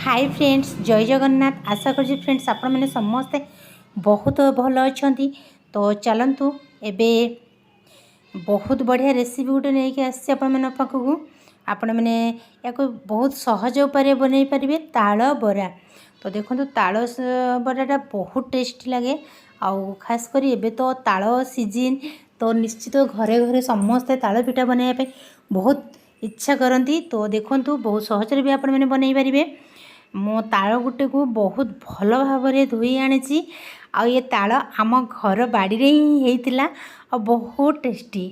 Hi friends, जय जगन्नाथ। आशा कर friends आपण मैंने समस्ते बहुत भल अच्छा। तो चलतु एबे बहुत बढ़िया रेसिपी गोटे नहीं आसी पाखक आपण मैंने या बहुत सहज उपाय बनई पारे ताल बरा। तो देखो ताल बराटा बहुत टेस्टी लगे। आउ खास कर एबे तो ताल सीजन, तो निश्चित घरे घरे समस्ते ताल पिठा बनवाई बहुत इच्छा करती। तो देखो बहुत सहज भी आपण मैंने बनई पारे। मो ताल गुटे को बहुत भल भाव धोई आनी। आ ये ताल आम घर बाड़ी रे ही होता और बहुत टेस्टी।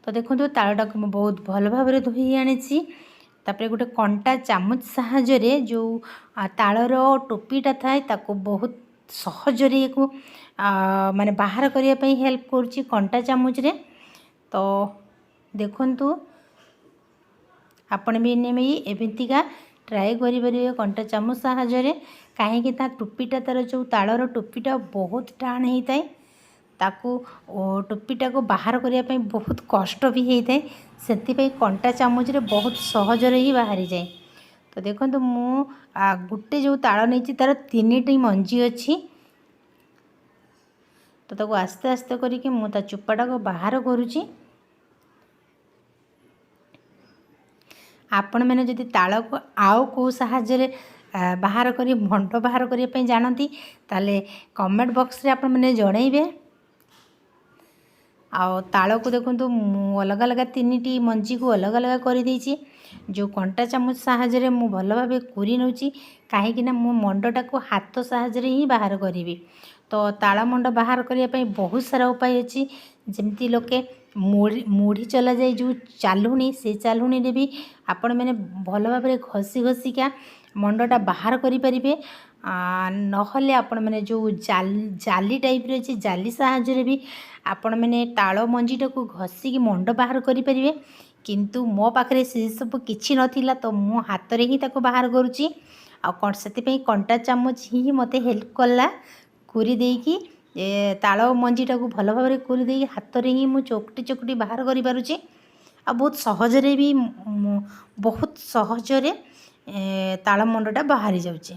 तो देखो तालटा को बहुत भल भाव धोई आनी। तापर गोटे कंटा चामच साहाय्य जो तालर टोपीटा थाए ताको बहुत सहजरे को माने बाहर करने हेल्प करुच्ची कंटा चामच रे। तो देखु आपण भी एमतीका ट्राए करेंगे कंटा चामच साहाय्य। कहीं टोपीटा तार जो तालर टोपीटा बहुत टाण होता है, ताकू टोपीटा को बाहर करने बहुत कष्ट भी होता है। से कंटा चामच रे बहुत सहजरे ही बाहरी जाए। तो देखो मु गोटे जो ताल नहीं तार 3टी मंजी अच्छी। तो ताको आस्ते आस्ते करके मु ता चोपाटा को बाहर करुच्ची। आपण मैंने जदि ताल को आउ को साहाय्य बाहर करी मंड बाहर करने जानती ताले कमेंट बॉक्स रे आपण मैंने जणैबे। आउ ताल को देखो अलग अलग 3टी मंजी को अलग अलग कर देछि। जो कंटा चामच साहाय्य मु भल भाव कुरी नउची, कहीं मो मंडटा को हाथ साहाय्य ही बाहर करी। तो ताल मंड बाहर करने बहुत सारा उपाय अच्छी। जमती लोके मुढ़ी चला जाए जो चालुणी, से चालुणी रे भी आपण मैंने भल भाव घसी घसिका मंडटा बाहर करें। नहले आपण मैंने जो जाली टाइप रे अच्छी जाली साहाय्य भी आपण मैंने ताल मंजीटा को घसिकी मंड बाहर करें। किंतु मो पाखे से सब किछि नथिला, तो मो हाथ रे ही ताको बाहर करुच्ची। आ से कंटा चामच ही मते हेल्प कला कुरी देकी ताल मंजीटा को भल भाव कुरी दे हाथ रे ही मु चोकटी चोकटी बाहर करि पारुची। आ बहुत सहजरे भी बहुत सहजरे ताल मंडटा बाहरी जाउची।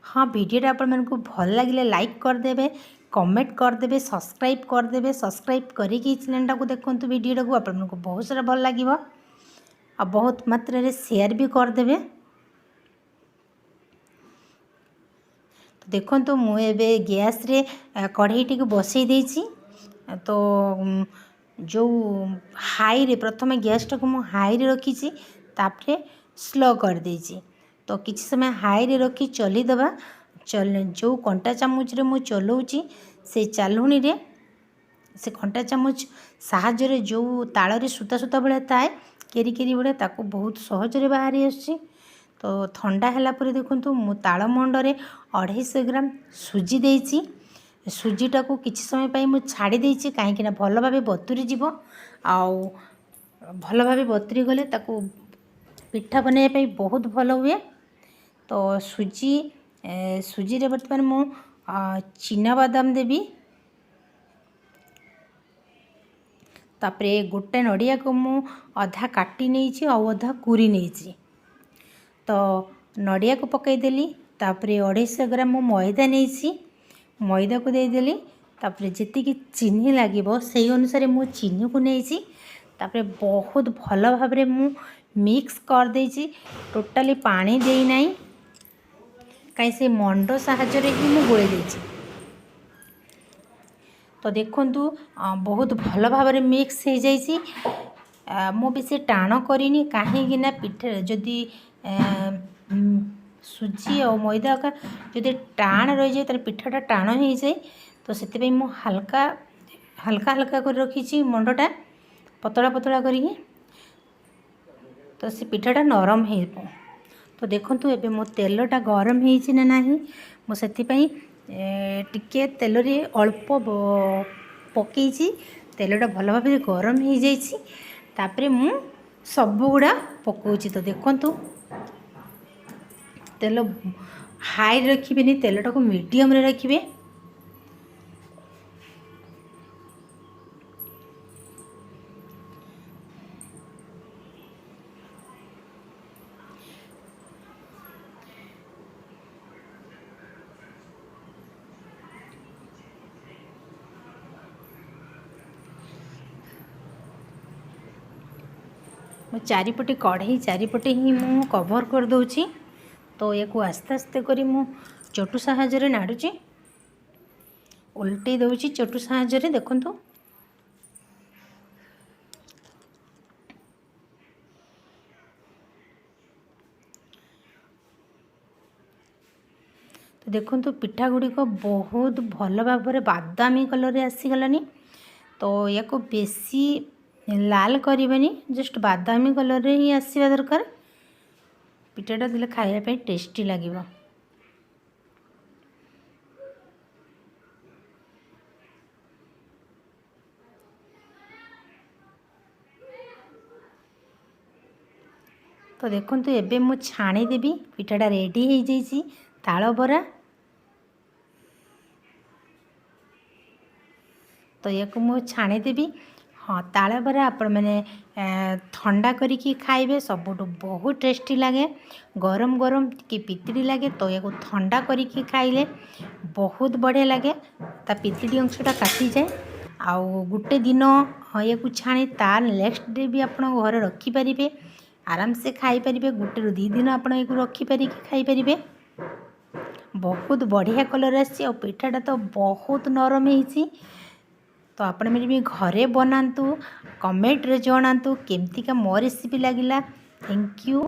हाँ, वीडियोटा आपण मानकु भल लगे लाइक करदे, कमेंट करदे, सब्सक्राइब करदे। सब्सक्राइब करके चैनलटा को देखो वीडियोटा को आपण मानकु बहुत सारा भल लगे आ बहुत मात्रा रे शेयर भी करदे। तो देखो मुझे गैस रे कढ़ईटी को बसई देछि। तो जो हाई रे प्रथम गैसटा को मुझे हाई रे रखी, तापरे स्लो कर देछि। तो किसी समय हाई रे रखी चली दबा। जो कंटा चामच रे मु चलाऊँगी से चालुणी रे से कंटा चामच साहाय्य जो ताल रे सूता सूता भाया थाए केरी केरी भाया ताको बहुत सहजरे बाहरी आसी। तो ठंडा है देखो मु ताल मंडरे 250 ग्राम सुजी देछि। सुजीटा को किसी समय पाई मु छाड़ी देछि कहीं भल भाव बतुरी जीव। आउ भल भाव बतुरी गले ताको पिठा बनवाई बहुत भल हुए। तो सुजी रे बर्तमान मु चिना बादाम देवी। तापरे गोटे नड़िया को मु अधा काटी नहीं अधा कुरी नहीं। तो नड़िया को पकईदेली। तापरे 250 ग्राम मु मैदा नहीं, मैदा को देदेली। तापरे जेतिकी चीनी लगे से अनुसार मु चीनी को नहीं। तापरे बहुत भल भाव मु मिक्स कर देछि। टोटाली पानी देई नहीं, कहीं से मंड साहाय्य ही मु गोले देछि। तो देखंतु बहुत भल भाव मिक्स हो जाइछि। मु बेसी टाण करिनी कहीं पिठा जदि सुजी और मैदा का जदि टाण रही जाए तो पिठाटा टाण हो जाए। तो से मु हल्का हल्का हल्का कर रखी मंडटा पतला पतला करी। तो से पिठाटा नरम हो। तो देखंतु एबे मो तेलटा गरम होइछि ना नाही, मो सेतिपई टिके तेल रे अल्प पकईछि। तेलटा भल भाव गरम हो जाइछि। तापरे मु सब गुड़ा पकाउछि। तो देखंतु तेल हाई रखिबेनी, तेलटा को मीडियम रे रखिबे। मो चारिपटे कढ़ई चारिपटे ही मु कवर कर दूची। तो या आस्ते आस्ते करी मु चटु साहाय्य नाड़ुची उल्टे दूची चटु साहाय्य देखंतु। तो देखंतु पिठा गुड़िक बहुत भल भाव बादामी कलर आसीगलानी। तो या बेसी लाल करबेनी जस्ट बादामी कलर ही आसवा दरकार। पिठाटा देले खाइबा टेस्टी लगे। तो देखंतु एबे मु छाणी देबी पिठाटा रेडी हो जाइए ताल बरा। तो या मु छाणी देबी। हाँ ताल बरा आपण मैंने ठंडा करिकी खाइबे सबुठ बहुत टेस्टी लगे। गरम गरम कि पितिड़ी लगे तो या ठंडा करिकी खाइले बहुत बढ़िया लगे। ता पितिड़ी अंशटा काटी जाए आउ गुटे दिन या छाणी ता नेक्स्ट डे भी आप घर रखिपारे आराम से खाई पारिबे। गुटे रु 2 दिन आप रखिपारे खाईपारे। बहुत बढ़िया कलर आसी और पिठाटा तो बहुत नरम होइछि। तो आपण मैंने भी घरे बनातु कमेंट रे जनातु केमती का मो रेसिपी लगिला। Thank you.